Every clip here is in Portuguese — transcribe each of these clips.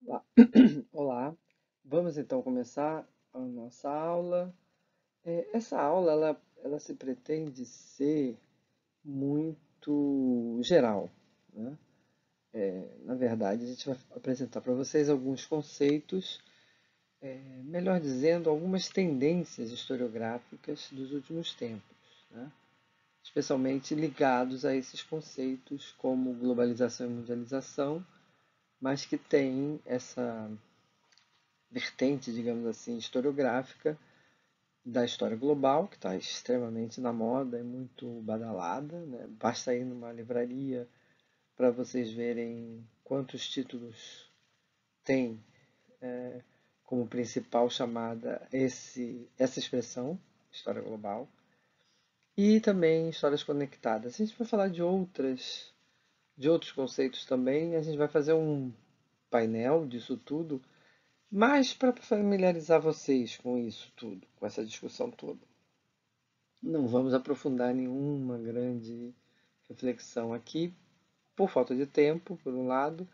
Olá, Olá. Vamos então começar a nossa aula. Essa aula ela se pretende ser muito geral, né? Na verdade, a gente vai apresentar para vocês alguns conceitos, melhor dizendo, algumas tendências historiográficas dos últimos tempos, né? Especialmente ligados a esses conceitos como globalização e mundialização, mas que têm essa vertente, digamos assim, historiográfica da história global, que está extremamente na moda, é muito badalada, né? Basta ir numa livraria para vocês verem quantos títulos tem como principal chamada essa expressão, história global, e também histórias conectadas. A gente vai falar de outros conceitos também, a gente vai fazer um painel disso tudo, mas para familiarizar vocês com isso tudo, com essa discussão toda. Não vamos aprofundar nenhuma grande reflexão aqui, por falta de tempo, por um lado,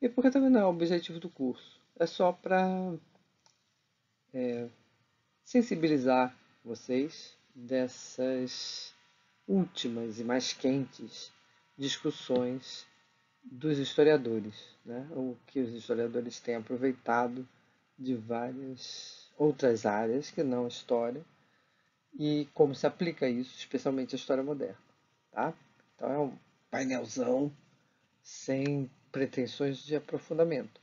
e porque também não é o objetivo do curso. É só para sensibilizar vocês dessas últimas e mais quentes discussões dos historiadores, né? O que os historiadores têm aproveitado de várias outras áreas que não a história e como se aplica isso, especialmente a história moderna, tá? Então é um painelzão sem pretensões de aprofundamento.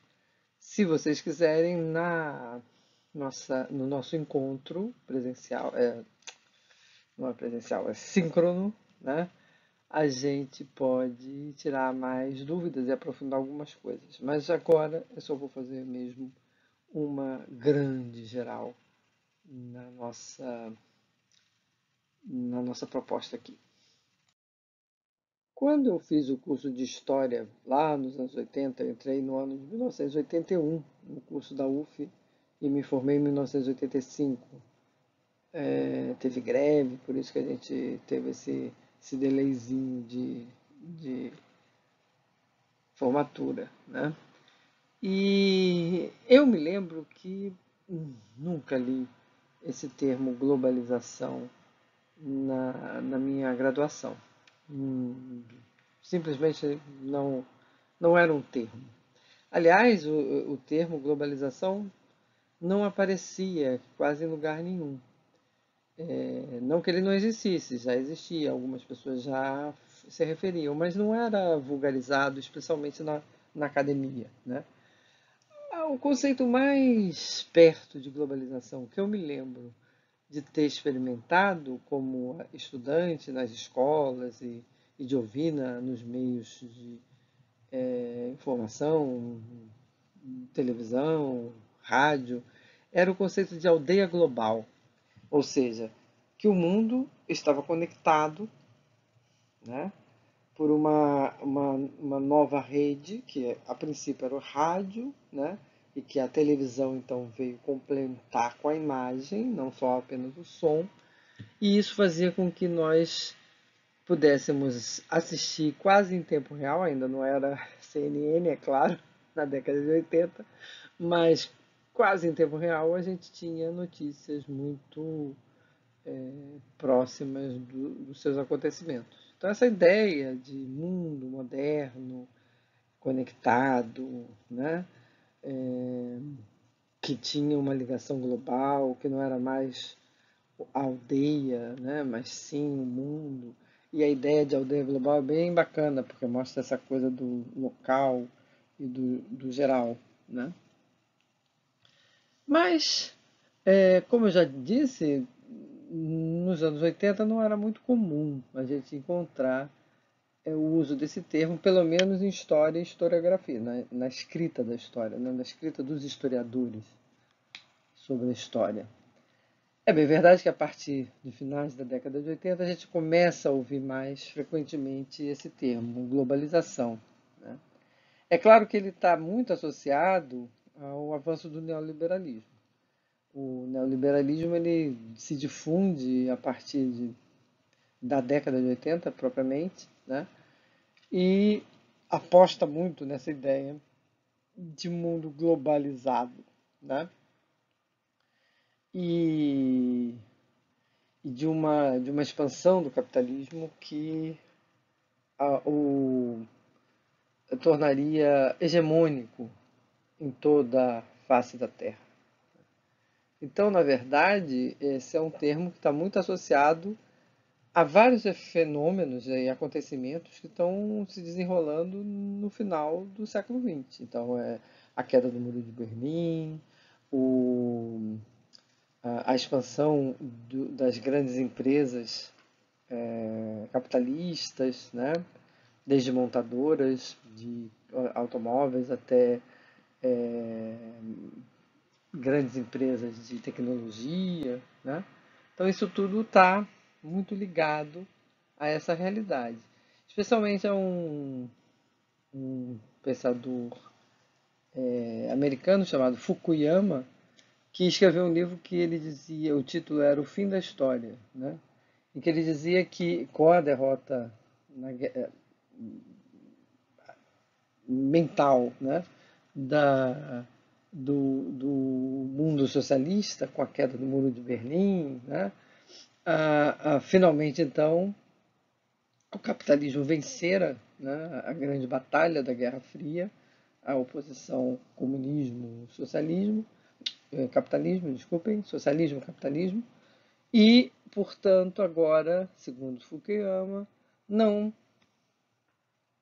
Se vocês quiserem, no nosso encontro presencial, não é presencial, é síncrono, né? A gente pode tirar mais dúvidas e aprofundar algumas coisas. Mas agora eu só vou fazer mesmo uma grande geral na nossa, na nossa proposta aqui. Quando eu fiz o curso de História, lá nos anos 80, eu entrei no ano de 1981, no curso da UF, e me formei em 1985. Teve greve, por isso que a gente teve esse delayzinho de formatura, né? E eu me lembro que nunca li esse termo globalização na minha graduação. Hum, Simplesmente não era um termo. Aliás, o termo globalização não aparecia quase em lugar nenhum. Não que ele não existisse, já existia, algumas pessoas já se referiam, mas não era vulgarizado, especialmente na academia, né? O conceito mais perto de globalização que eu me lembro de ter experimentado como estudante nas escolas e de ouvir nos meios de informação, televisão, rádio, era o conceito de aldeia global, ou seja, que o mundo estava conectado, né, por uma nova rede, que a princípio era o rádio, né, e que a televisão então veio complementar com a imagem, não só apenas o som, e isso fazia com que nós pudéssemos assistir quase em tempo real, ainda não era CNN, é claro, na década de 80, mas quase em tempo real a gente tinha notícias muito próximas dos seus acontecimentos. Então essa ideia de mundo moderno, conectado, né, que tinha uma ligação global, que não era mais a aldeia, né, mas sim o mundo. E a ideia de aldeia global é bem bacana, porque mostra essa coisa do local e do geral, né? Mas, como eu já disse, nos anos 80 não era muito comum a gente encontrar o uso desse termo, pelo menos em história e historiografia, na escrita da história, né, na escrita dos historiadores sobre a história. É bem verdade que a partir de finais da década de 80 a gente começa a ouvir mais frequentemente esse termo, globalização, né? É claro que ele está muito associado ao avanço do neoliberalismo. O neoliberalismo ele se difunde a partir da década de 80 propriamente, né? E aposta muito nessa ideia de mundo globalizado, né? E, e de uma expansão do capitalismo que o tornaria hegemônico em toda a face da Terra. Então, na verdade, esse é um termo que está muito associado a vários fenômenos e acontecimentos que estão se desenrolando no final do século XX. Então, a queda do Muro de Berlim, a expansão das grandes empresas capitalistas, né? Desde montadoras de automóveis até é, grandes empresas de tecnologia, né? Então isso tudo está muito ligado a essa realidade. Especialmente a um pensador americano chamado Fukuyama, que escreveu um livro que ele dizia, o título era O Fim da História, né? Em que ele dizia que com a derrota mental, né, da, do mundo socialista, com a queda do Muro de Berlim, né, finalmente, então, o capitalismo vencera, né, a grande batalha da Guerra Fria, a oposição comunismo-socialismo, capitalismo, desculpem, socialismo-capitalismo, e, portanto, agora, segundo Fukuyama, não,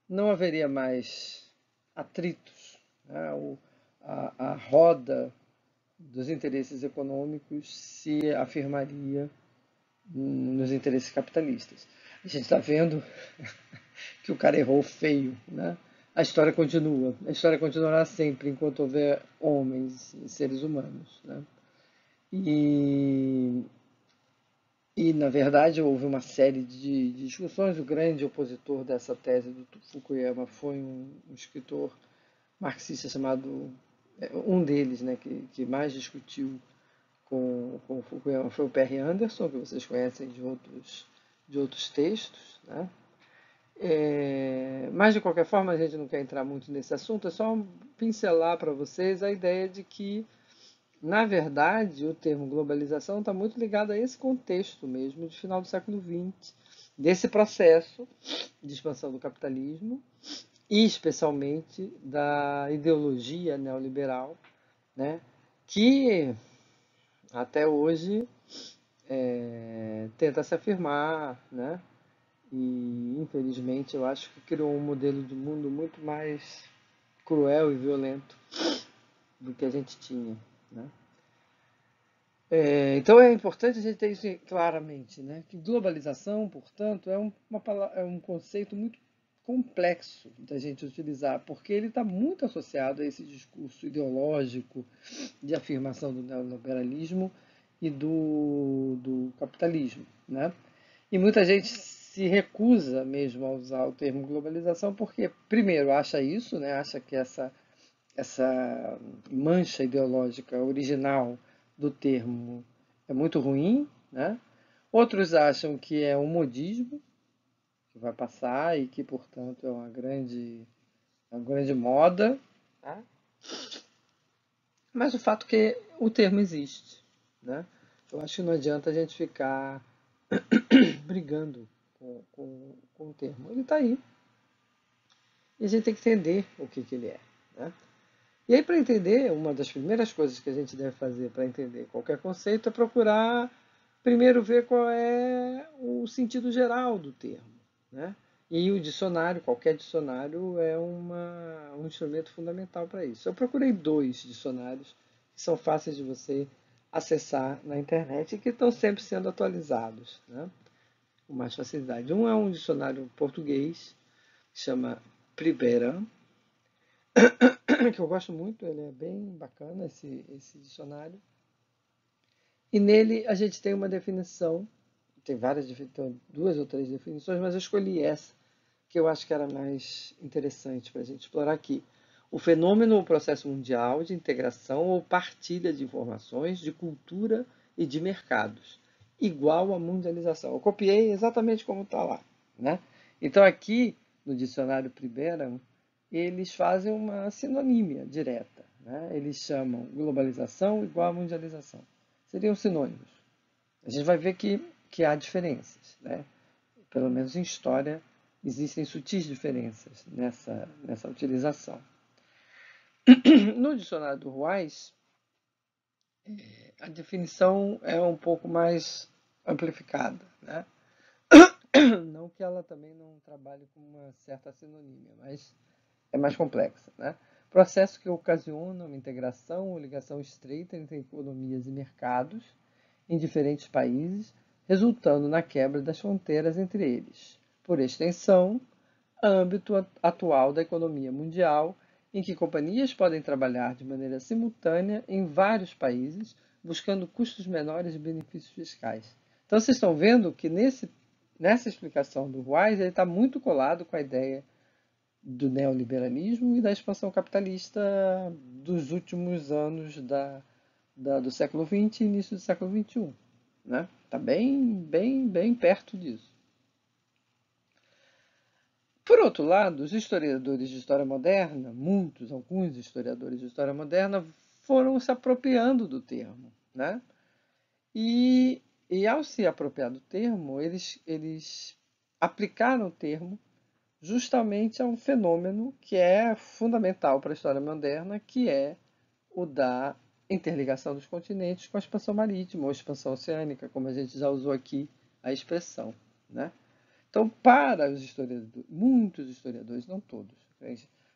não haveria mais atritos, né? A roda dos interesses econômicos se afirmaria nos interesses capitalistas. A gente está vendo que o cara errou feio, né? A história continua. A história continuará sempre enquanto houver homens e seres humanos, né? E, na verdade, houve uma série de discussões. O grande opositor dessa tese do Fukuyama foi um escritor marxista chamado, um deles, né, que mais discutiu com Fukuyama foi o Perry Anderson, que vocês conhecem de outros textos, né? Mas, de qualquer forma, a gente não quer entrar muito nesse assunto, é só pincelar para vocês a ideia de que, na verdade, o termo globalização está muito ligado a esse contexto mesmo, de final do século XX, desse processo de expansão do capitalismo e, especialmente, da ideologia neoliberal, né, que até hoje tenta se afirmar, né? E infelizmente eu acho que criou um modelo de mundo muito mais cruel e violento do que a gente tinha, né? Então é importante a gente ter isso claramente, né? Que globalização, portanto, é um conceito muito complexo da gente utilizar, porque ele está muito associado a esse discurso ideológico de afirmação do neoliberalismo e do capitalismo, né? E muita gente se recusa mesmo a usar o termo globalização porque, primeiro, acha isso, né? Acha que essa mancha ideológica original do termo é muito ruim, né? Outros acham que é um modismo, que vai passar e que, portanto, é uma grande moda, tá? Mas o fato é que o termo existe, né? Eu acho que não adianta a gente ficar brigando com o termo. Ele está aí e a gente tem que entender o que ele é, né? E aí, para entender, uma das primeiras coisas que a gente deve fazer para entender qualquer conceito é procurar primeiro ver qual é o sentido geral do termo, né? E o dicionário, qualquer dicionário, é um instrumento fundamental para isso. Eu procurei 2 dicionários que são fáceis de você acessar na internet e que estão sempre sendo atualizados, né? Com mais facilidade. Um é um dicionário português, que chama Priberan, que eu gosto muito, ele é bem bacana, esse dicionário. E nele a gente tem uma definição, tem várias, tem 2 ou 3 definições, mas eu escolhi essa, que eu acho que era mais interessante para a gente explorar aqui. O fenômeno ou processo mundial de integração ou partilha de informações, de cultura e de mercados, igual à mundialização. Eu copiei exatamente como está lá, né? Então aqui no dicionário Priberan eles fazem uma sinonímia direta, né? Eles chamam globalização igual a mundialização. Seriam sinônimos. A gente vai ver que há diferenças, né? Pelo menos em história existem sutis diferenças nessa utilização. No dicionário do Ruais, a definição é um pouco mais amplificada, né? Não que ela também não trabalhe com uma certa sinonímia, mas é mais complexa, né? Processo que ocasiona uma integração ou ligação estreita entre economias e mercados em diferentes países, resultando na quebra das fronteiras entre eles. Por extensão, âmbito atual da economia mundial, em que companhias podem trabalhar de maneira simultânea em vários países, buscando custos menores e benefícios fiscais. Então, vocês estão vendo que nessa explicação do Wise, ele está muito colado com a ideia do neoliberalismo e da expansão capitalista dos últimos anos do século XX e início do século XXI. Né? Está bem perto disso. Por outro lado, os historiadores de história moderna, alguns historiadores de história moderna, foram se apropriando do termo. Né? E ao se apropriar do termo, eles aplicaram o termo justamente a um fenômeno que é fundamental para a história moderna, que é o da interligação dos continentes com a expansão marítima ou expansão oceânica, como a gente já usou aqui a expressão. Né? Então, para os historiadores, muitos historiadores, não todos,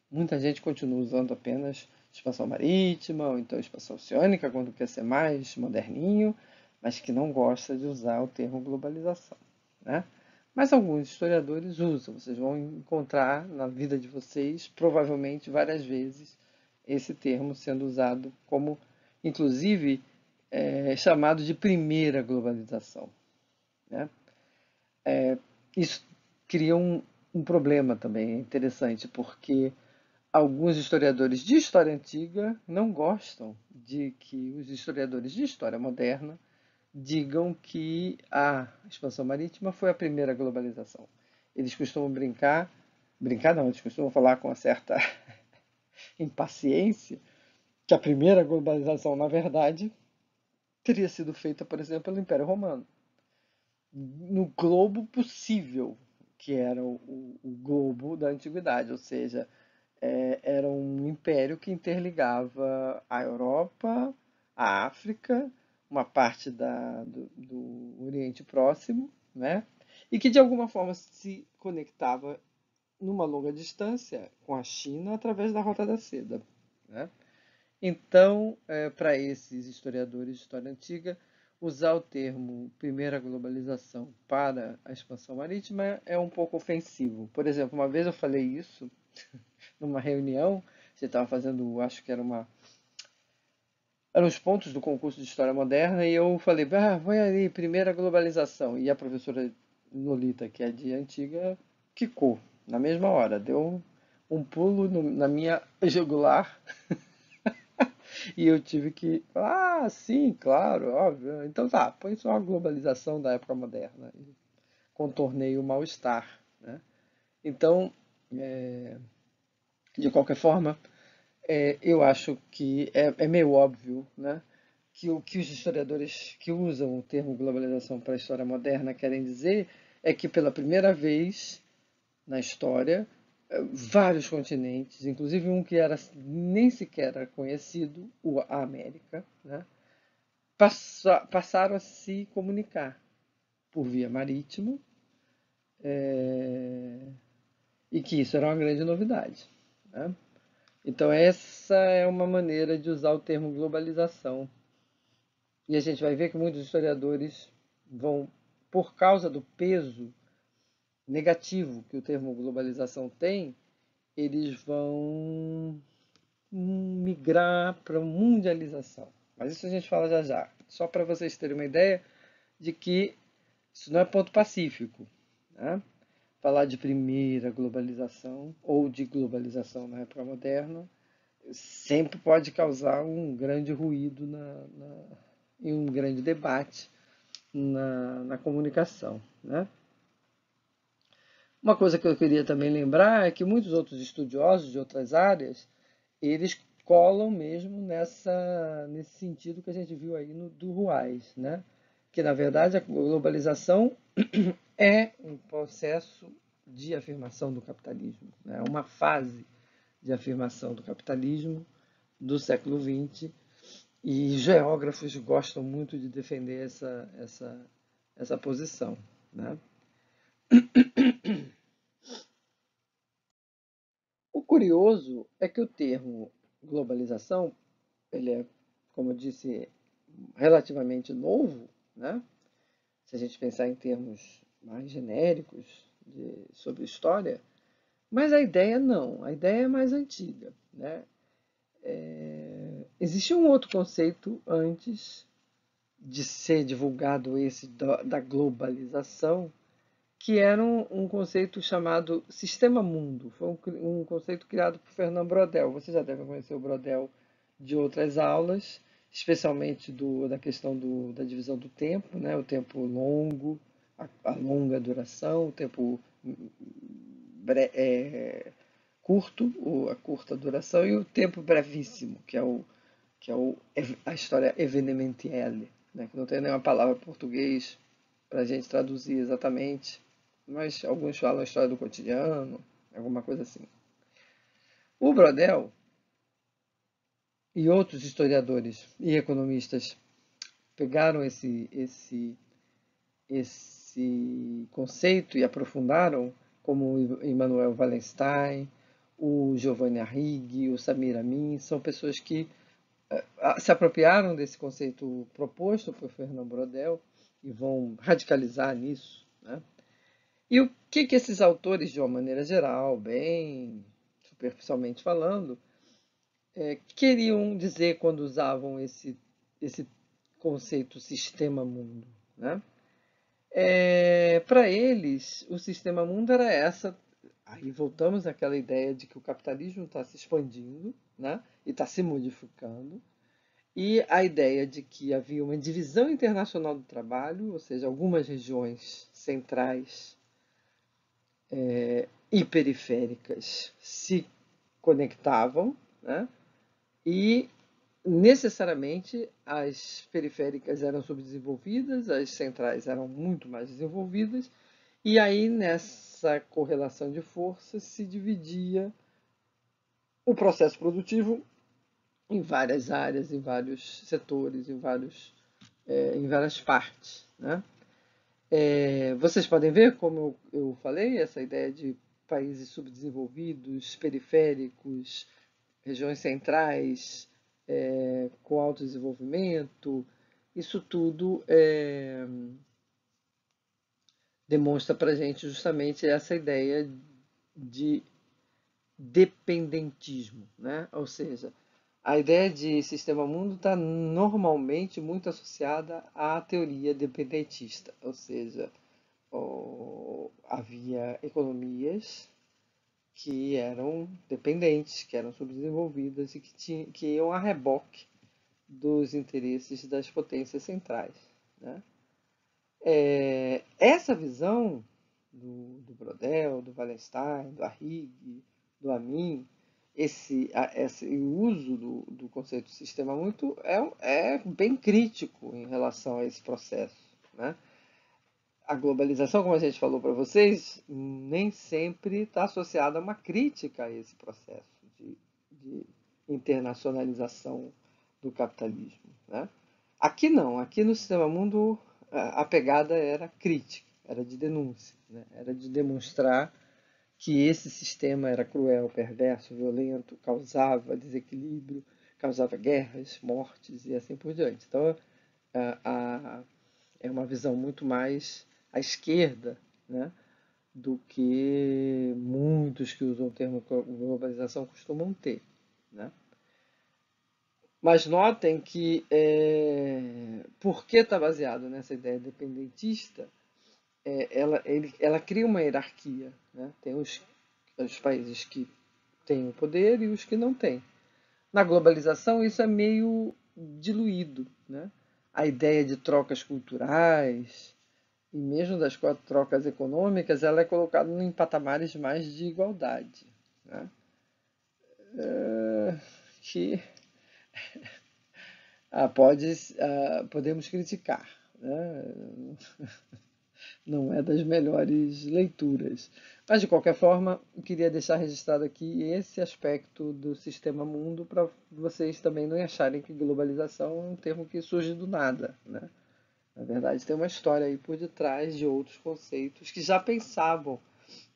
muita gente continua usando apenas expansão marítima ou então expansão oceânica, quando quer ser mais moderninho, mas que não gosta de usar o termo globalização. Né? Mas alguns historiadores usam, vocês vão encontrar na vida de vocês, provavelmente várias vezes, esse termo sendo usado como, inclusive, chamado de primeira globalização. Né? Isso cria um problema também interessante, porque alguns historiadores de história antiga não gostam de que os historiadores de história moderna digam que a expansão marítima foi a primeira globalização. Eles costumam brincar não, eles costumam falar com uma certa impaciência, que a primeira globalização, na verdade, teria sido feita, por exemplo, pelo Império Romano. No globo possível, que era o globo da antiguidade, ou seja, era um império que interligava a Europa, a África, uma parte do Oriente Próximo, né? E que de alguma forma se conectava numa longa distância com a China através da Rota da Seda. Né? Então, para esses historiadores de história antiga, usar o termo primeira globalização para a expansão marítima é um pouco ofensivo. Por exemplo, uma vez eu falei isso numa reunião, você estava fazendo, acho que eram os pontos do concurso de História Moderna, e eu falei, vai ali, primeira globalização. E a professora Nolita, que é de antiga, quicou na mesma hora, deu um pulo na minha jugular, e eu tive que, sim, claro, óbvio. Então tá, põe só a globalização da época moderna. E contornei o mal-estar. Né? Então, de qualquer forma, eu acho que é meio óbvio, né, que o que os historiadores que usam o termo globalização para a história moderna querem dizer é que pela primeira vez na história, vários continentes, inclusive um que nem sequer era conhecido, a América, né, passaram a se comunicar por via marítima, e que isso era uma grande novidade. Né? Então, essa é uma maneira de usar o termo globalização. E a gente vai ver que muitos historiadores vão, por causa do peso negativo que o termo globalização tem, eles vão migrar para a mundialização. Mas isso a gente fala já já. Só para vocês terem uma ideia de que isso não é ponto pacífico. Né? Falar de primeira globalização ou de globalização na época moderna sempre pode causar um grande ruído e um grande debate na comunicação. Né? Uma coisa que eu queria também lembrar é que muitos outros estudiosos de outras áreas, eles colam mesmo nesse sentido que a gente viu aí no, do Ruais, né? Que na verdade a globalização é um processo de afirmação do capitalismo, né? É uma fase de afirmação do capitalismo do século XX e geógrafos gostam muito de defender essa posição, né? O curioso é que o termo globalização, ele é, como eu disse, relativamente novo, né? Se a gente pensar em termos mais genéricos sobre história, mas a ideia não, a ideia é mais antiga, né? Existe um outro conceito antes de ser divulgado esse da globalização, que era um conceito chamado Sistema Mundo. Foi um conceito criado por Fernand Braudel. Você já deve conhecer o Braudel de outras aulas, especialmente da questão da divisão do tempo, né? O tempo longo, a longa duração, o tempo curto, a curta duração, e o tempo brevíssimo, que é a história evenementielle, né? Que não tem nenhuma palavra em português para a gente traduzir exatamente, mas alguns falam a história do cotidiano, alguma coisa assim. O Brodel e outros historiadores e economistas pegaram esse conceito e aprofundaram, como o Immanuel Wallenstein, o Giovanni Arrighi, o Samir Amin, são pessoas que se apropriaram desse conceito proposto por Fernand Brodel e vão radicalizar nisso, né? E o que esses autores, de uma maneira geral, bem superficialmente falando, queriam dizer quando usavam esse conceito sistema-mundo, né? Para eles, o sistema-mundo era essa. Aí voltamos àquela ideia de que o capitalismo está se expandindo, né? E está se modificando. E a ideia de que havia uma divisão internacional do trabalho, ou seja, algumas regiões centrais e periféricas se conectavam, né? E necessariamente as periféricas eram subdesenvolvidas, as centrais eram muito mais desenvolvidas, e aí nessa correlação de forças se dividia o processo produtivo em várias áreas, em vários setores, em várias partes, né? Vocês podem ver, como eu falei, essa ideia de países subdesenvolvidos, periféricos, regiões centrais, com alto desenvolvimento, isso tudo demonstra para a gente justamente essa ideia de dependentismo, né? Ou seja, a ideia de sistema mundo está normalmente muito associada à teoria dependentista, ou seja, havia economias que eram dependentes, que eram subdesenvolvidas e que iam a reboque dos interesses das potências centrais, né? Essa visão do Brodel, do Wallenstein, do Arrighi, do Amin, esse uso do conceito de sistema muito é bem crítico em relação a esse processo, né? A globalização, como a gente falou para vocês, nem sempre está associada a uma crítica a esse processo de internacionalização do capitalismo, né? Aqui não, aqui no Sistema Mundo a pegada era crítica, era de denúncia, né? Era de demonstrar que esse sistema era cruel, perverso, violento, causava desequilíbrio, causava guerras, mortes e assim por diante. Então, é uma visão muito mais à esquerda, né, do que muitos que usam o termo globalização costumam ter, né? Mas notem que, porque está baseado nessa ideia dependentista, ela cria uma hierarquia, né? Tem os países que têm o poder e os que não têm. Na globalização, isso é meio diluído, né? A ideia de trocas culturais, e mesmo das quatro trocas econômicas, ela é colocada em patamares mais de igualdade, né? Que podemos criticar, né? Não é das melhores leituras. Mas, de qualquer forma, eu queria deixar registrado aqui esse aspecto do sistema mundo para vocês também não acharem que globalização é um termo que surge do nada, né? Na verdade, tem uma história aí por detrás de outros conceitos que já pensavam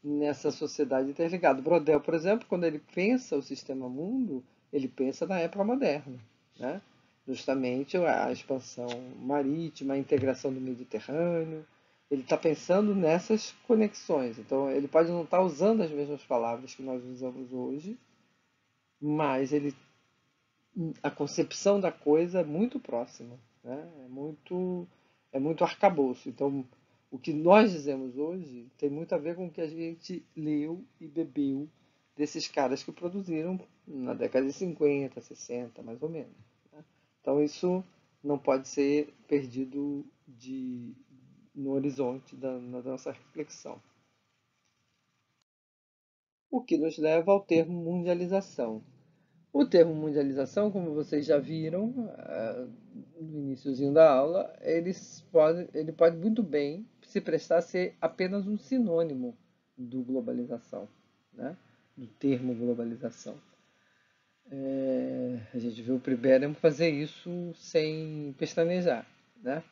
nessa sociedade interligada. Brodel, por exemplo, quando ele pensa o sistema mundo, ele pensa na época moderna, né? Justamente a expansão marítima, a integração do Mediterrâneo. Ele está pensando nessas conexões. Então, ele pode não estar usando as mesmas palavras que nós usamos hoje, mas a concepção da coisa é muito próxima, né? É muito arcabouço. Então, o que nós dizemos hoje tem muito a ver com o que a gente leu e bebeu desses caras que produziram na década de 50, 60, mais ou menos, né? Então, isso não pode ser perdido no horizonte na nossa reflexão. O que nos leva ao termo mundialização. O termo mundialização, como vocês já viram no iniciozinho da aula, ele pode muito bem se prestar a ser apenas um sinônimo do globalização, né? Do termo globalização. A gente viu o Priberium fazer isso sem pestanejar, né?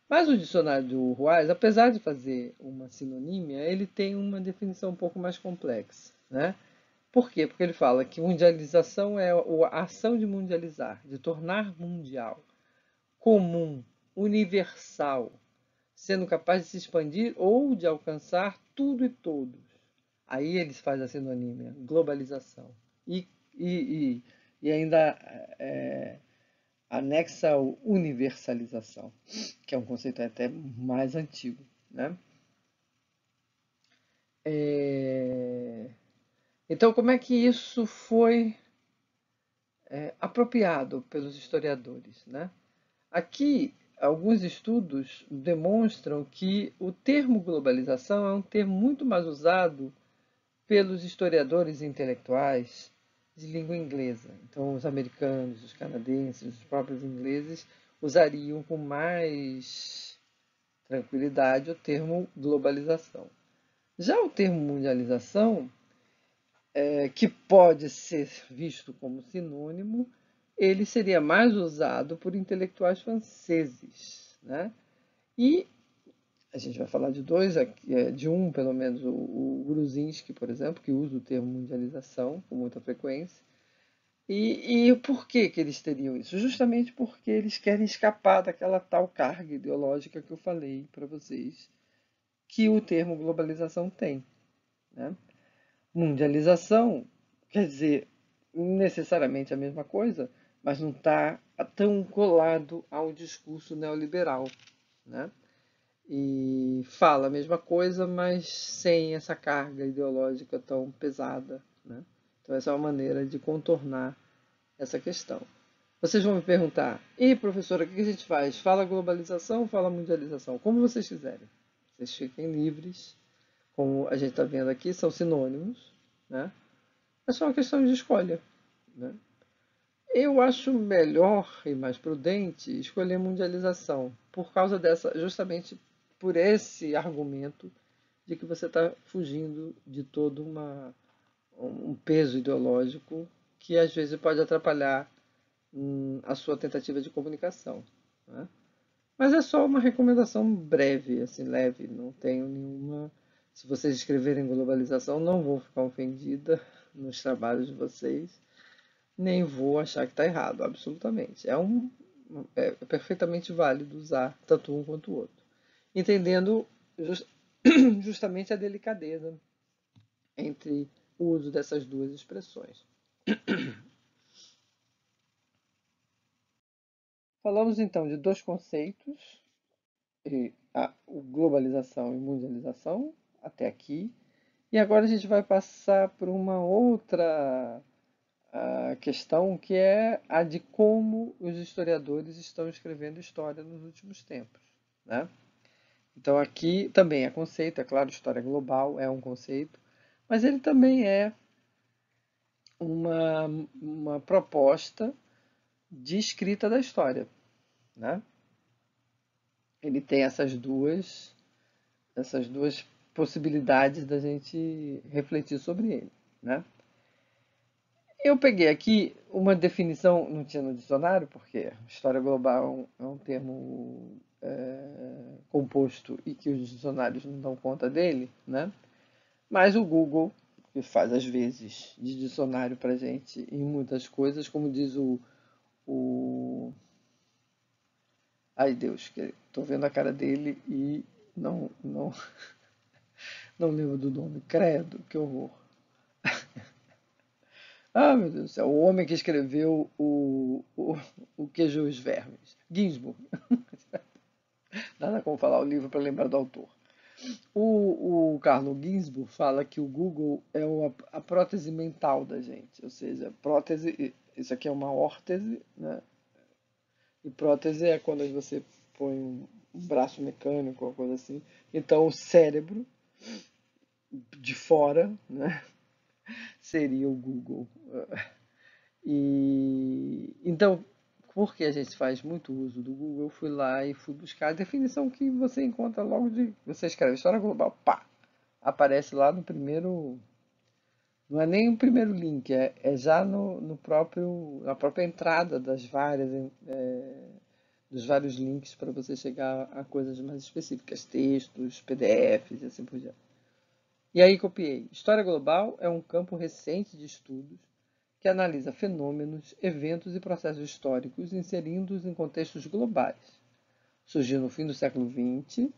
Mas o dicionário do Ruais, apesar de fazer uma sinonímia, ele tem uma definição um pouco mais complexa, né? Por quê? Porque ele fala que mundialização é a ação de mundializar, de tornar mundial, comum, universal, sendo capaz de se expandir ou de alcançar tudo e todos. Aí eles fazem a sinonímia, globalização. E, e, e ainda anexa a universalização, que é um conceito até mais antigo, né? Então, como é que isso foi apropriado pelos historiadores, né? Aqui, alguns estudos demonstram que o termo globalização é um termo muito mais usado pelos historiadores intelectuais de língua inglesa. Então, os americanos, os canadenses, os próprios ingleses usariam com mais tranquilidade o termo globalização. Já o termo mundialização, que pode ser visto como sinônimo, ele seria mais usado por intelectuais franceses, né? E a gente vai falar de dois, de um pelo menos, o Gruzinski, por exemplo, que usa o termo mundialização com muita frequência. E por que que eles teriam isso? Justamente porque eles querem escapar daquela tal carga ideológica que eu falei para vocês, que o termo globalização tem, né? Mundialização quer dizer necessariamente a mesma coisa, mas não está tão colado ao discurso neoliberal, né? E fala a mesma coisa, mas sem essa carga ideológica tão pesada, né? Então essa é uma maneira de contornar essa questão. Vocês vão me perguntar, e professora, o que a gente faz? Fala globalização ou fala mundialização? Como vocês quiserem. Vocês fiquem livres. Como a gente está vendo aqui, são sinônimos, né? É só uma questão de escolha, né? Eu acho melhor e mais prudente escolher mundialização, por causa dessa, justamente por esse argumento de que você está fugindo de todo um peso ideológico que às vezes pode atrapalhar a sua tentativa de comunicação, né? Mas é só uma recomendação breve, assim, leve, não tenho nenhuma. Se vocês escreverem globalização, não vou ficar ofendida nos trabalhos de vocês, nem vou achar que está errado, absolutamente. É perfeitamente válido usar tanto um quanto o outro, entendendo just, justamente a delicadeza entre o uso dessas duas expressões. Falamos então de dois conceitos, o globalização e mundialização, até aqui. E agora a gente vai passar por uma outra questão, que é a de como os historiadores estão escrevendo história nos últimos tempos, né? Então aqui também é conceito, é claro, história global é um conceito, mas ele também é uma, uma proposta de escrita da história, né? Ele tem essas duas possibilidades da gente refletir sobre ele, né? Eu peguei aqui uma definição, não tinha no dicionário, porque história global é um termo composto e que os dicionários não dão conta dele, né? Mas o Google, que faz às vezes de dicionário para gente em muitas coisas, como diz o... Ai Deus, que estou vendo a cara dele e não, não lembro do nome. Credo, que horror. Ah, meu Deus do céu, o homem que escreveu o Queijo e os Vermes. Ginsburg. Nada como falar o livro para lembrar do autor. O Carlo Ginzburg fala que o Google é a prótese mental da gente, ou seja, prótese, isso aqui é uma órtese, né? E prótese é quando você põe um braço mecânico ou coisa assim. Então o cérebro de fora, né, seria o Google. E então, porque a gente faz muito uso do Google, eu fui lá e fui buscar a definição que você encontra logo de. Você escreve história global, pá! Aparece lá no primeiro. Não é nem o primeiro link, é já no próprio, na própria entrada dos vários links para você chegar a coisas mais específicas, textos, PDFs e assim por diante. E aí copiei. História global é um campo recente de estudos que analisa fenômenos, eventos e processos históricos, inserindo-os em contextos globais. Surgiu no fim do século XX,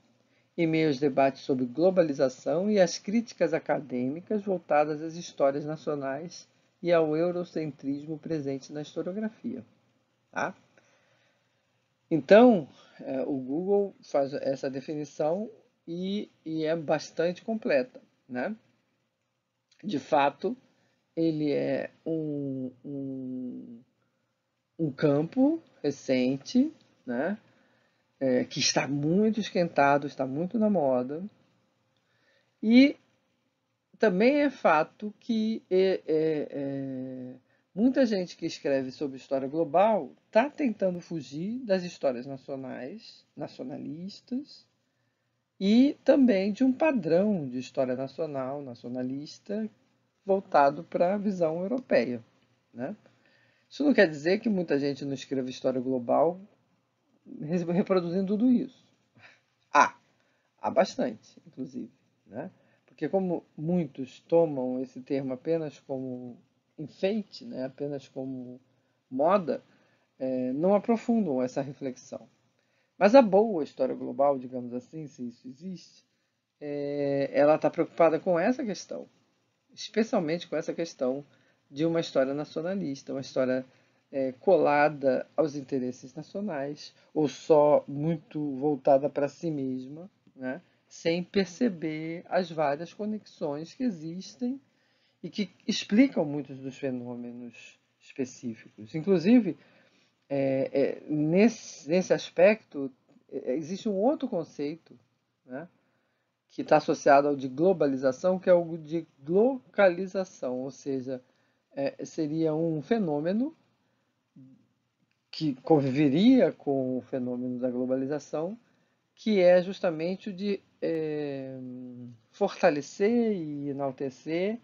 em meio aos debates sobre globalização e às críticas acadêmicas voltadas às histórias nacionais e ao eurocentrismo presente na historiografia. Tá? Então, o Google faz essa definição e é bastante completa. Né? De fato, ele é um campo recente, né? Que está muito esquentado, está muito na moda. E também é fato que muita gente que escreve sobre história global está tentando fugir das histórias nacionais, nacionalistas, e também de um padrão de história nacional, nacionalista, voltado para a visão europeia. Né? Isso não quer dizer que muita gente não escreva história global reproduzindo tudo isso. Há, há bastante, inclusive. Né? Porque como muitos tomam esse termo apenas como enfeite, né? Apenas como moda, não aprofundam essa reflexão. Mas a boa história global, digamos assim, se isso existe, ela está preocupada com essa questão, especialmente com essa questão de uma história nacionalista, uma história colada aos interesses nacionais, ou só muito voltada para si mesma, né? Sem perceber as várias conexões que existem e que explicam muitos dos fenômenos específicos. Inclusive, nesse aspecto, existe um outro conceito, né, que está associado ao de globalização, que é o de localização, ou seja, seria um fenômeno que conviveria com o fenômeno da globalização, que é justamente o de fortalecer e enaltecer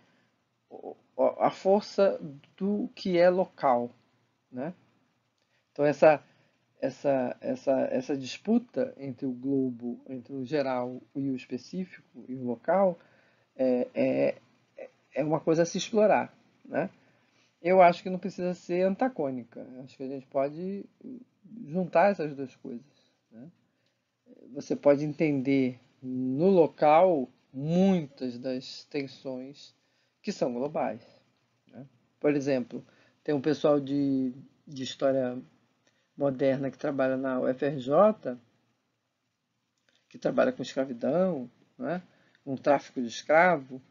a força do que é local, né? Então essa disputa entre o globo, entre o geral e o específico e o local é, é, é uma coisa a se explorar, né? Eu acho que não precisa ser antagônica. Acho que a gente pode juntar essas duas coisas. Né? Você pode entender no local muitas das tensões que são globais. Né? Por exemplo, tem um pessoal de história moderna que trabalha na UFRJ, que trabalha com escravidão, né? Com tráfico de escravo,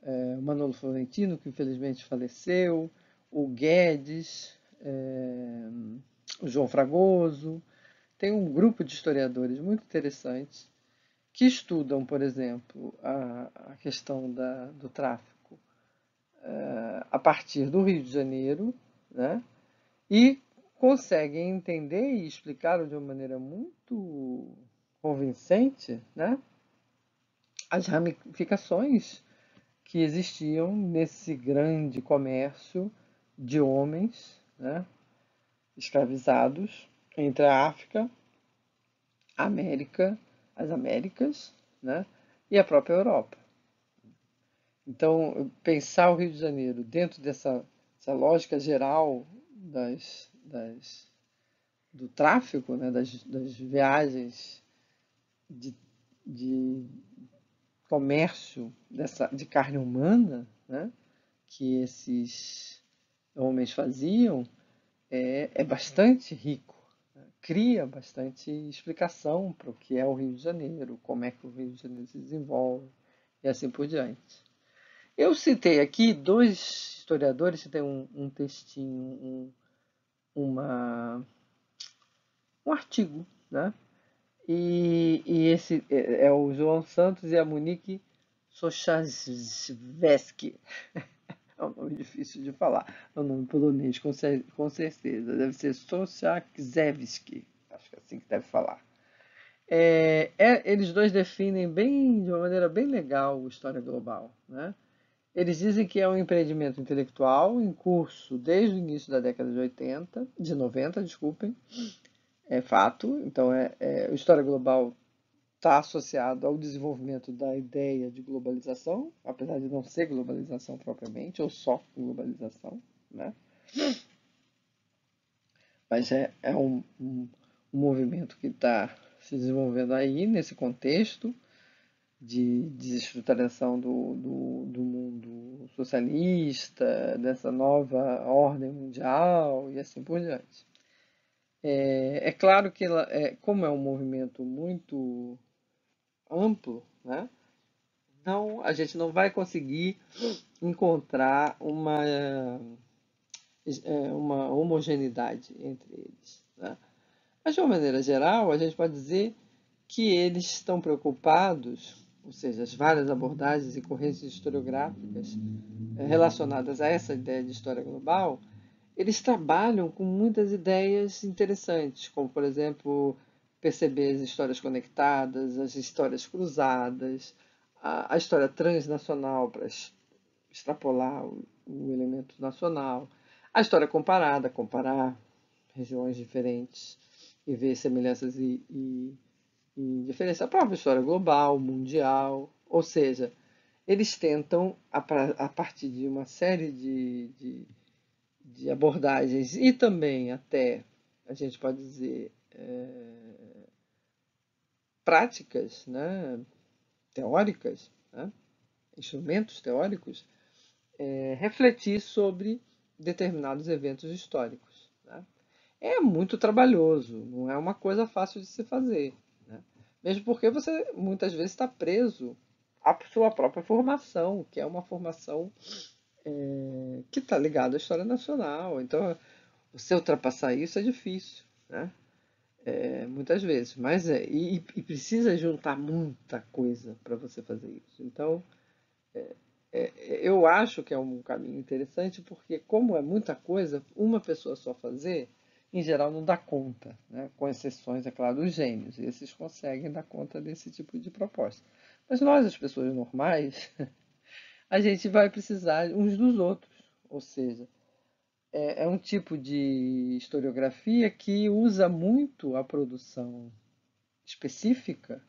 o Manolo Florentino, que infelizmente faleceu, o Guedes, o João Fragoso. Tem um grupo de historiadores muito interessantes que estudam, por exemplo, a questão do tráfico a partir do Rio de Janeiro, né? E conseguem entender e explicar de uma maneira muito convincente, né, as ramificações que existiam nesse grande comércio de homens, né, escravizados entre a África, a América, as Américas, né, e a própria Europa. Então, pensar o Rio de Janeiro dentro dessa lógica geral do tráfico, né, das viagens de, de comércio de carne humana, né, que esses homens faziam, é bastante rico, né? Cria bastante explicação para o que é o Rio de Janeiro, como é que o Rio de Janeiro se desenvolve e assim por diante. Eu citei aqui dois historiadores, citei um textinho, uma, um artigo, né? E esse é o João Santos e a Monique Sochazewski. É um nome difícil de falar. É um nome polonês, com certeza. Deve ser Sochazewski. Acho que é assim que deve falar. Eles dois definem de uma maneira bem legal a história global, né? Eles dizem que é um empreendimento intelectual em curso desde o início da década de 90, desculpem, é fato. Então, a história global está associado ao desenvolvimento da ideia de globalização, apesar de não ser globalização propriamente, ou só globalização, né? Mas é um movimento que está se desenvolvendo aí nesse contexto de desestruturação do mundo socialista, dessa nova ordem mundial e assim por diante. É claro que, como é um movimento muito amplo, né? Não, a gente não vai conseguir encontrar uma homogeneidade entre eles, né? Mas, de uma maneira geral, a gente pode dizer que eles estão preocupados, ou seja, as várias abordagens e correntes historiográficas relacionadas a essa ideia de história global, eles trabalham com muitas ideias interessantes, como, por exemplo, perceber as histórias conectadas, as histórias cruzadas, a história transnacional para extrapolar o elemento nacional, a história comparada, comparar regiões diferentes e ver semelhanças e diferenças. A própria história global, mundial, ou seja, eles tentam, a partir de uma série de abordagens e também até, a gente pode dizer, práticas, né, teóricas, né, instrumentos teóricos, refletir sobre determinados eventos históricos, né. É muito trabalhoso, não é uma coisa fácil de se fazer, né. Mesmo porque você muitas vezes está preso à sua própria formação, que é uma formação que está ligada à história nacional. Então, você ultrapassar isso é difícil, né? Muitas vezes, mas e precisa juntar muita coisa para você fazer isso. Então, eu acho que é um caminho interessante porque, como é muita coisa, uma pessoa só fazer, em geral, não dá conta, né? Com exceções, é claro, dos gênios. E esses conseguem dar conta desse tipo de proposta. Mas nós, as pessoas normais, a gente vai precisar uns dos outros. Ou seja, é um tipo de historiografia que usa muito a produção específica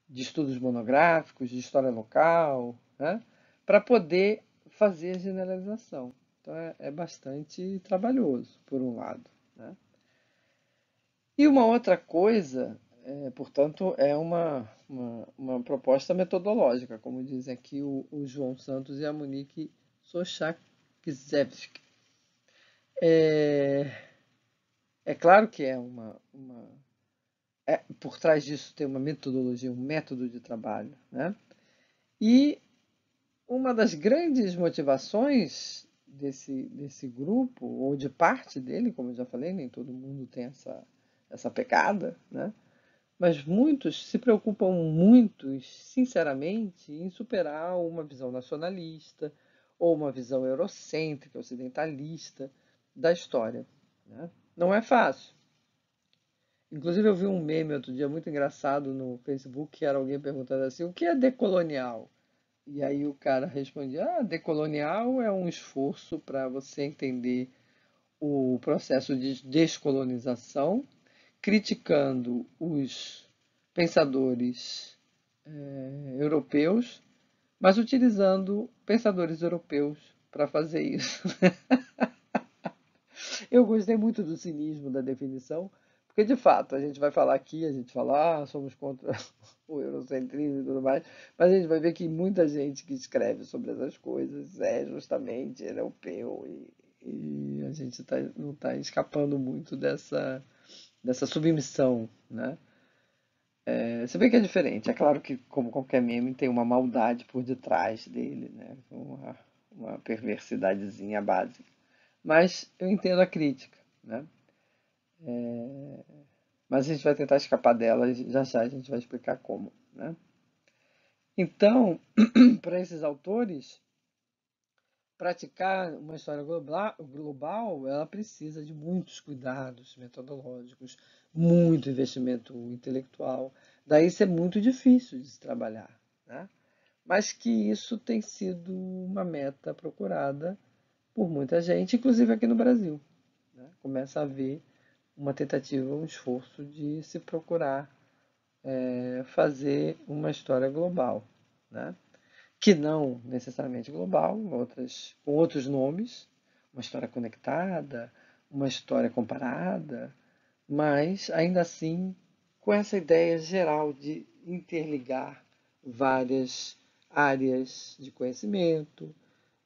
de estudos monográficos, de história local, né, para poder fazer a generalização. Então é bastante trabalhoso, por um lado, né? E uma outra coisa, portanto, é uma proposta metodológica, como dizem aqui o João Santos e a Monique Sochakzewski. É, é claro que por trás disso tem uma metodologia, um método de trabalho, né? E uma das grandes motivações desse grupo, ou de parte dele, como eu já falei, nem todo mundo tem essa pegada, né? Mas muitos se preocupam muito, sinceramente, em superar uma visão nacionalista ou uma visão eurocêntrica, ocidentalista da história, né? Não é fácil. Inclusive, eu vi um meme outro dia muito engraçado no Facebook, que era alguém perguntando assim: o que é decolonial? E aí o cara respondia: decolonial é um esforço para você entender o processo de descolonização, criticando os pensadores europeus, mas utilizando pensadores europeus para fazer isso. Eu gostei muito do cinismo da definição, porque de fato a gente vai falar aqui, a gente fala, somos contra o eurocentrismo e tudo mais, mas a gente vai ver que muita gente que escreve sobre essas coisas é justamente europeu e a gente não está escapando muito dessa submissão, né? Você vê que é diferente. É claro que, como qualquer meme, tem uma maldade por detrás dele, né? Uma perversidadezinha básica. Mas eu entendo a crítica, né? Mas a gente vai tentar escapar dela, já já a gente vai explicar como, né? Então, para esses autores, praticar uma história global, ela precisa de muitos cuidados metodológicos, muito investimento intelectual. Daí isso é muito difícil de se trabalhar, né? Mas que isso tem sido uma meta procurada por muita gente, inclusive aqui no Brasil, né? Começa a haver uma tentativa, um esforço de se procurar fazer uma história global, né? Que não necessariamente global, com outros nomes, uma história conectada, uma história comparada, mas ainda assim com essa ideia geral de interligar várias áreas de conhecimento,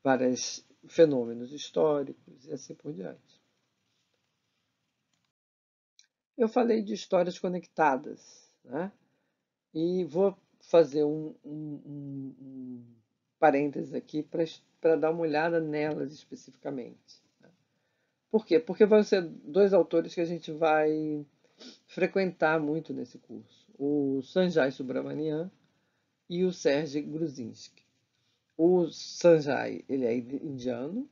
vários fenômenos históricos e assim por diante. Eu falei de histórias conectadas, né? E vou fazer um parênteses aqui para dar uma olhada nelas especificamente. Por quê? Porque vão ser dois autores que a gente vai frequentar muito nesse curso: o Sanjay Subramanian e o Sergei Gruzinski. O Sanjay, ele é indiano,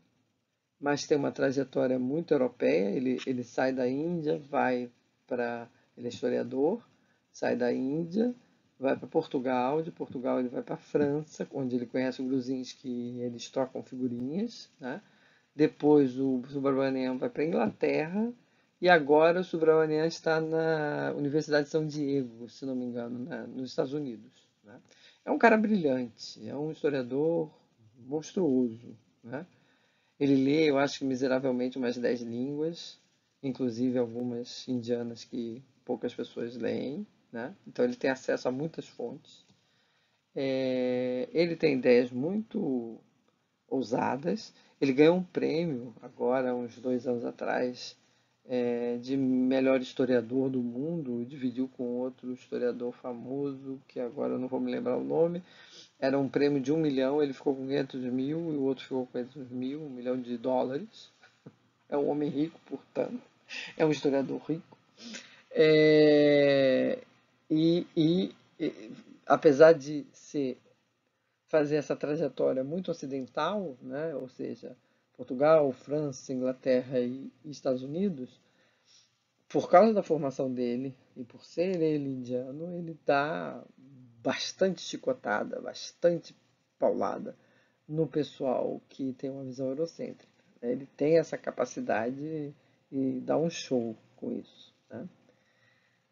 mas tem uma trajetória muito europeia. Ele sai da Índia, vai para. Ele é historiador, sai da Índia, vai para Portugal. De Portugal ele vai para a França, onde ele conhece o Gruzinski e eles trocam figurinhas, né? Depois o Subramanian vai para a Inglaterra e agora o Subramanian está na Universidade de São Diego, se não me engano, nos Estados Unidos, né? É um cara brilhante, é um historiador monstruoso, né? Ele lê, eu acho que miseravelmente, umas 10 línguas, inclusive algumas indianas que poucas pessoas leem, né? Então ele tem acesso a muitas fontes. Ele tem ideias muito ousadas. Ele ganhou um prêmio agora, uns 2 anos atrás, de melhor historiador do mundo, dividiu com outro historiador famoso, que agora eu não vou me lembrar o nome. Era um prêmio de 1 milhão, ele ficou com 500 mil e o outro ficou com 500 mil, US$ 1 milhão. É um homem rico, portanto, é um historiador rico. É, e apesar de fazer essa trajetória muito ocidental, né, ou seja, Portugal, França, Inglaterra e Estados Unidos, por causa da formação dele e por ser ele indiano, ele está bastante chicotada, bastante paulada no pessoal que tem uma visão eurocêntrica, né? Ele tem essa capacidade e dá um show com isso, né?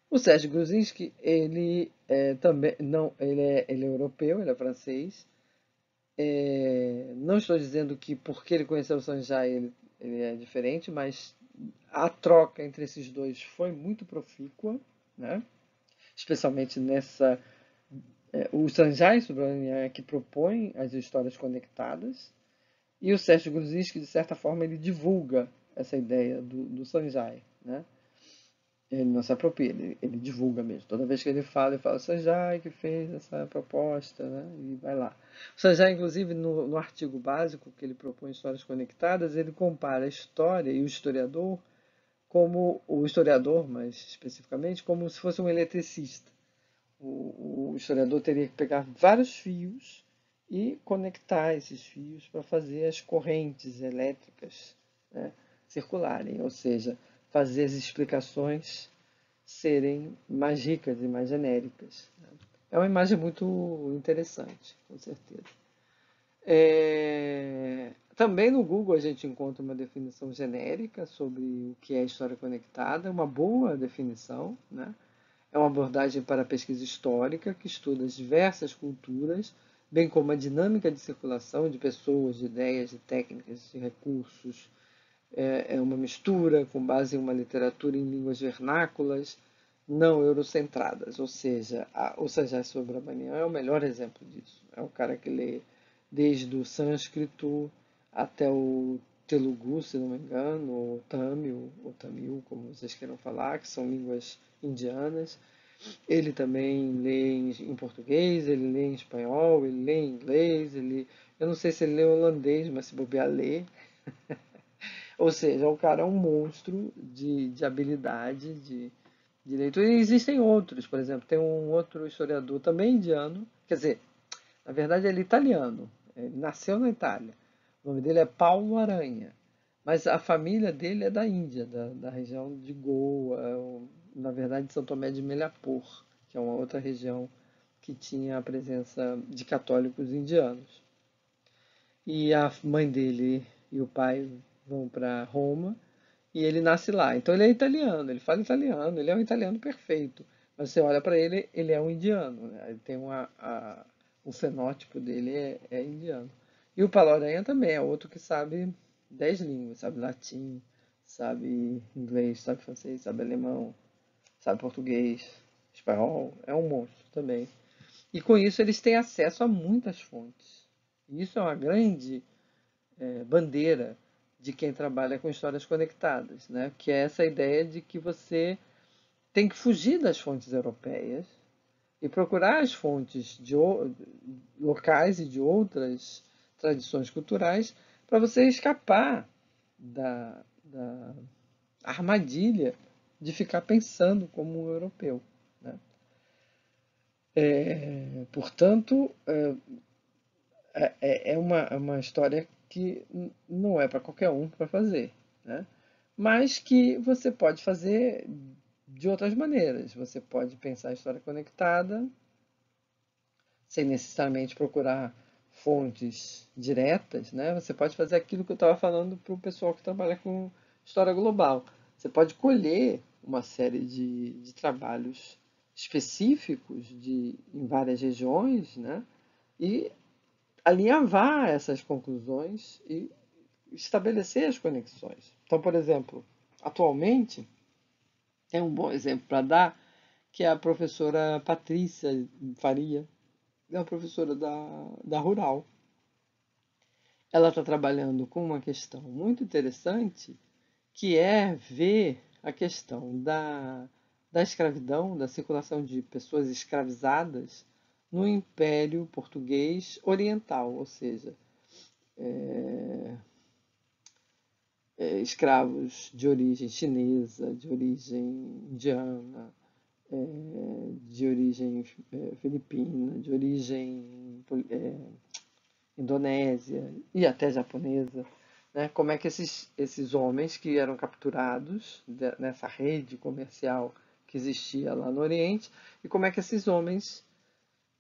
O Sérgio Gruzinski, ele também não, ele é europeu, ele é francês. Não estou dizendo que porque ele conheceu o Sanjay ele é diferente, mas a troca entre esses dois foi muito profícua, né? Especialmente nessa. O Sanjay Subrahmanyan é que propõe as histórias conectadas, e o Sérgio Gruzinski, de certa forma, ele divulga essa ideia do Sanjay, né? Ele não se apropria, ele divulga mesmo. Toda vez que ele fala Sanjay que fez essa proposta, né? E vai lá. O Sanjay, inclusive, no artigo básico que ele propõe histórias conectadas, ele compara a história e o historiador como o historiador, mais especificamente, como se fosse um eletricista. O historiador teria que pegar vários fios e conectar esses fios para fazer as correntes elétricas, né, circularem, ou seja, fazer as explicações serem mais ricas e mais genéricas, né. É uma imagem muito interessante, com certeza. Também no Google a gente encontra uma definição genérica sobre o que é história conectada, uma boa definição, né? É uma abordagem para a pesquisa histórica que estuda as diversas culturas, bem como a dinâmica de circulação de pessoas, de ideias, de técnicas, de recursos. É uma mistura com base em uma literatura em línguas vernáculas, não eurocentradas. Ou seja, o Sanjay Subramanian é o melhor exemplo disso. É um cara que lê desde o sânscrito até o Telugu, se não me engano, ou Tamil, como vocês queiram falar, que são línguas indianas. Ele também lê em português, ele lê em espanhol, ele lê em inglês, eu não sei se ele lê holandês, mas se bobear, lê. Ou seja, o cara é um monstro de habilidade, de leitura. E existem outros, por exemplo, tem um outro historiador também indiano, quer dizer, na verdade ele é italiano, ele nasceu na Itália. O nome dele é Paulo Aranha, mas a família dele é da Índia, da região de Goa, na verdade São Tomé de Meliapur, que é uma outra região que tinha a presença de católicos indianos. E a mãe dele e o pai vão para Roma e ele nasce lá. Então ele é italiano, ele fala italiano, ele é um italiano perfeito. Mas você olha para ele, ele é um indiano, né? Ele tem o fenótipo dele é indiano. E o Paulo Aranha também é outro que sabe 10 línguas, sabe latim, sabe inglês, sabe francês, sabe alemão, sabe português, espanhol, é um monstro também. E com isso eles têm acesso a muitas fontes. E isso é uma grande bandeira de quem trabalha com histórias conectadas, né? Que é essa ideia de que você tem que fugir das fontes europeias e procurar as fontes locais e de outras tradições culturais para você escapar da armadilha de ficar pensando como um europeu, né? Portanto, é uma história que não é para qualquer um para fazer, né? Mas que você pode fazer de outras maneiras. Você pode pensar a história conectada, sem necessariamente procurar fontes diretas, né? Você pode fazer aquilo que eu estava falando para o pessoal que trabalha com história global. Você pode colher uma série de trabalhos específicos em várias regiões, né? E alinhavar essas conclusões e estabelecer as conexões. Então, por exemplo, atualmente, tem um bom exemplo para dar, que é a professora Patrícia Faria, é uma professora da Rural. Ela está trabalhando com uma questão muito interessante, que é ver a questão da escravidão, da circulação de pessoas escravizadas no Império Português Oriental, ou seja, escravos de origem chinesa, de origem indiana, de origem filipina, de origem indonésia e até japonesa, né? Como é que esses homens que eram capturados nessa rede comercial que existia lá no Oriente, e como é que esses homens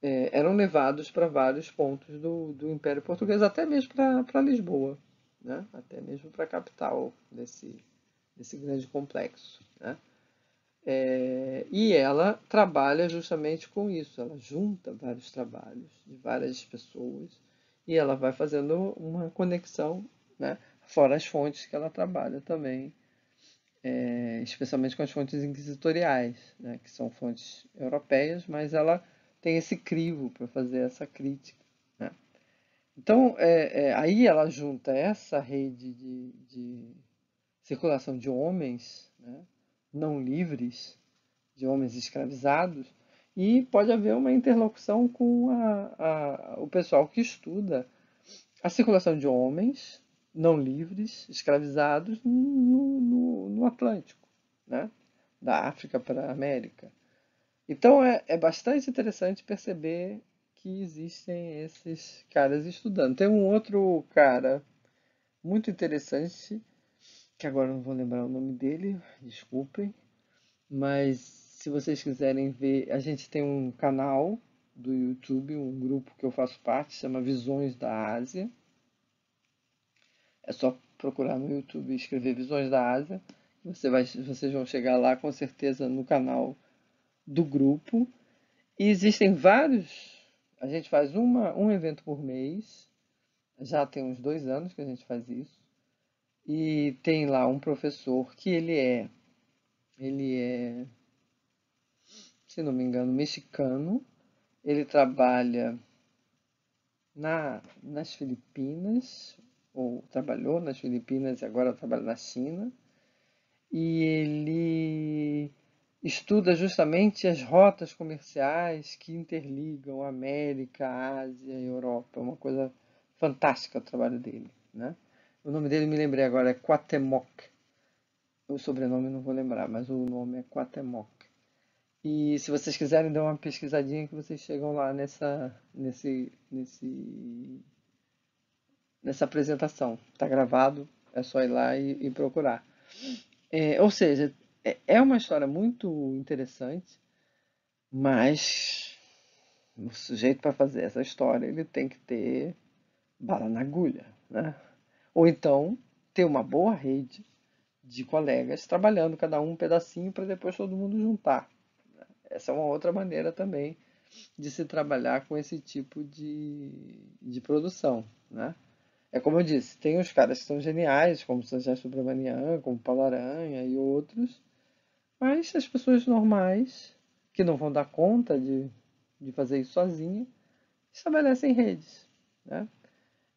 eram levados para vários pontos do Império Português, até mesmo para Lisboa, né? Até mesmo para a capital desse grande complexo, né? E ela trabalha justamente com isso, ela junta vários trabalhos de várias pessoas e ela vai fazendo uma conexão, né? Fora as fontes que ela trabalha também, especialmente com as fontes inquisitoriais, né? Que são fontes europeias, mas ela tem esse crivo para fazer essa crítica, né? Então, aí ela junta essa rede de circulação de homens, né? Não livres, de homens escravizados, e pode haver uma interlocução com o pessoal que estuda a circulação de homens não livres, escravizados no Atlântico, né? Da África para a América. Então é bastante interessante perceber que existem esses caras estudando. Tem um outro cara muito interessante, que agora eu não vou lembrar o nome dele, desculpem, mas se vocês quiserem ver, a gente tem um canal do YouTube, um grupo que eu faço parte, chama Visões da Ásia. É só procurar no YouTube e escrever Visões da Ásia. Vocês vão chegar lá com certeza no canal do grupo. E existem vários. A gente faz um evento por mês. Já tem uns 2 anos que a gente faz isso. E tem lá um professor que ele é, se não me engano, mexicano. Ele trabalha nas Filipinas, ou trabalhou nas Filipinas e agora trabalha na China. E ele estuda justamente as rotas comerciais que interligam a América, a Ásia e a Europa. É uma coisa fantástica o trabalho dele, né? O nome dele, me lembrei agora, é Quatemoc. O sobrenome não vou lembrar, mas o nome é Quatemoc. E se vocês quiserem dar uma pesquisadinha, que vocês chegam lá nessa apresentação. Está gravado, é só ir lá e procurar. Ou seja, é uma história muito interessante, mas o sujeito para fazer essa história ele tem que ter bala na agulha, né? Ou então ter uma boa rede de colegas trabalhando cada um pedacinho para depois todo mundo juntar. Essa é uma outra maneira também de se trabalhar com esse tipo de produção, né? É como eu disse, tem os caras que são geniais, como Sanjay Subramanian, como Paulo Aranha e outros, mas as pessoas normais, que não vão dar conta de fazer isso sozinha, estabelecem redes, né?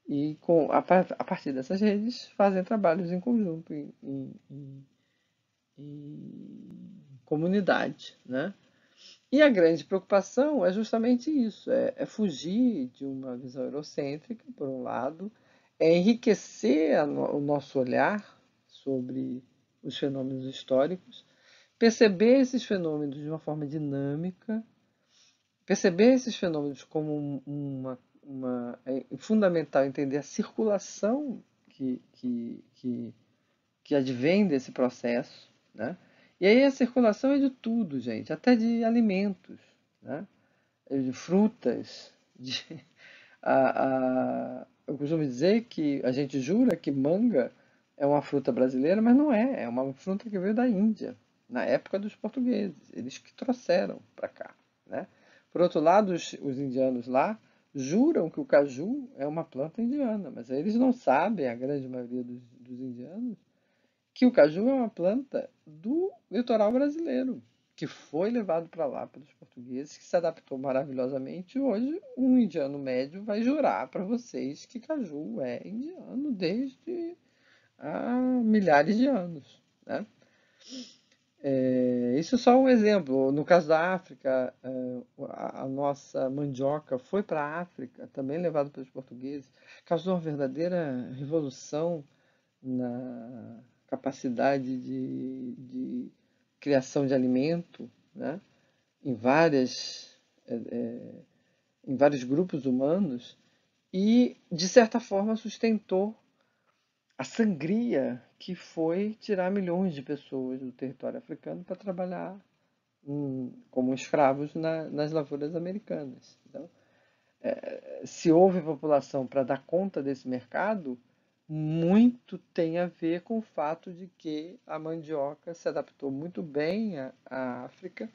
E a partir dessas redes fazem trabalhos em conjunto, em comunidade, né? E a grande preocupação é justamente isso, é fugir de uma visão eurocêntrica, por um lado, é enriquecer o nosso olhar sobre os fenômenos históricos, perceber esses fenômenos de uma forma dinâmica, perceber esses fenômenos como é fundamental entender a circulação que advém desse processo, né? E aí a circulação é de tudo, gente, até de alimentos, né? De frutas, eu costumo dizer que a gente jura que manga é uma fruta brasileira, mas não é. É uma fruta que veio da Índia, na época dos portugueses. Eles que trouxeram para cá, né? Por outro lado, os indianos lá juram que o caju é uma planta indiana, mas eles não sabem, a grande maioria dos indianos, que o caju é uma planta do litoral brasileiro, que foi levado para lá pelos portugueses, que se adaptou maravilhosamente. E hoje, um indiano médio vai jurar para vocês que caju é indiano desde há milhares de anos, né? Isso é só um exemplo. No caso da África, a nossa mandioca foi para a África, também levada pelos portugueses, causou uma verdadeira revolução na capacidade de criação de alimento, né? em várias, eh, eh, em vários grupos humanos e, de certa forma, sustentou a sangria que foi tirar milhões de pessoas do território africano para trabalhar como escravos nas lavouras americanas. Então, se houve população para dar conta desse mercado, muito tem a ver com o fato de que a mandioca se adaptou muito bem à África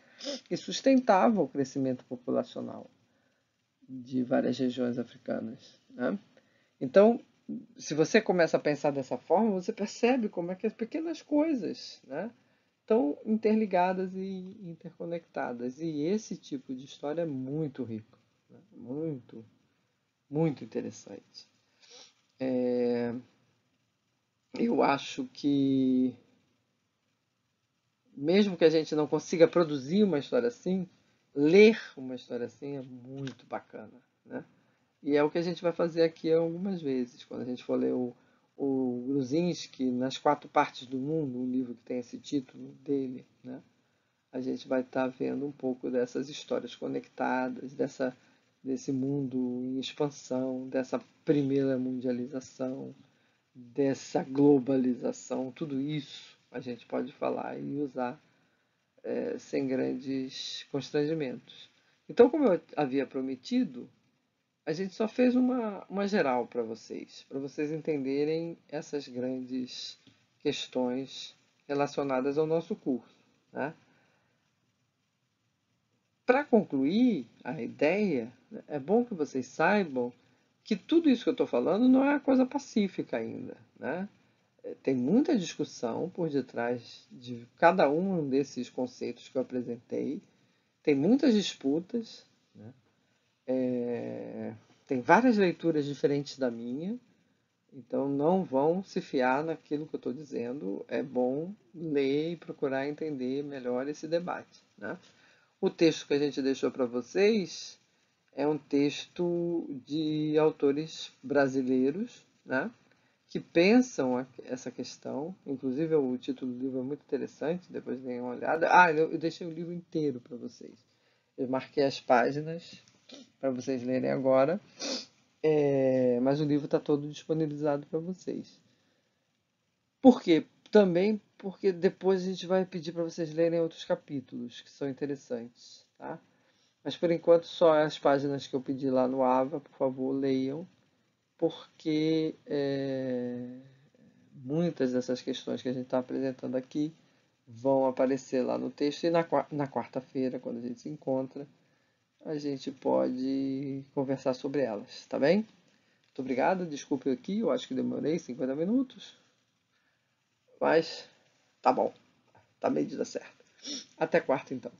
e sustentava o crescimento populacional de várias regiões africanas, né? Então, se você começa a pensar dessa forma, você percebe como é que as pequenas coisas, né, estão interligadas e interconectadas. E esse tipo de história é muito rico, né? Muito, muito interessante. Eu acho que, mesmo que a gente não consiga produzir uma história assim, ler uma história assim é muito bacana, né? E é o que a gente vai fazer aqui algumas vezes, quando a gente for ler o Gruzinski, Nas Quatro Partes do Mundo, um livro que tem esse título dele, né? A gente vai estar vendo um pouco dessas histórias conectadas, desse mundo em expansão, dessa primeira mundialização, dessa globalização, tudo isso a gente pode falar e usar sem grandes constrangimentos. Então, como eu havia prometido, a gente só fez uma geral para vocês entenderem essas grandes questões relacionadas ao nosso curso, né? Para concluir a ideia, é bom que vocês saibam que tudo isso que eu estou falando não é uma coisa pacífica ainda, né? Tem muita discussão por detrás de cada um desses conceitos que eu apresentei, tem muitas disputas, né? Tem várias leituras diferentes da minha, então não vão se fiar naquilo que eu estou dizendo. É bom ler e procurar entender melhor esse debate, né? O texto que a gente deixou para vocês é um texto de autores brasileiros, né, que pensam essa questão. Inclusive, o título do livro é muito interessante, depois deem uma olhada. Ah, eu deixei o livro inteiro para vocês. Eu marquei as páginas para vocês lerem agora, mas o livro está todo disponibilizado para vocês. Por quê? Também porque depois a gente vai pedir para vocês lerem outros capítulos que são interessantes, tá? Mas por enquanto só as páginas que eu pedi lá no AVA, por favor, leiam, porque muitas dessas questões que a gente está apresentando aqui vão aparecer lá no texto e na quarta-feira, quando a gente se encontra, a gente pode conversar sobre elas, tá bem? Muito obrigado, desculpe aqui, eu acho que demorei 50 minutos, mas tá bom, tá medida certa. Até quarta então.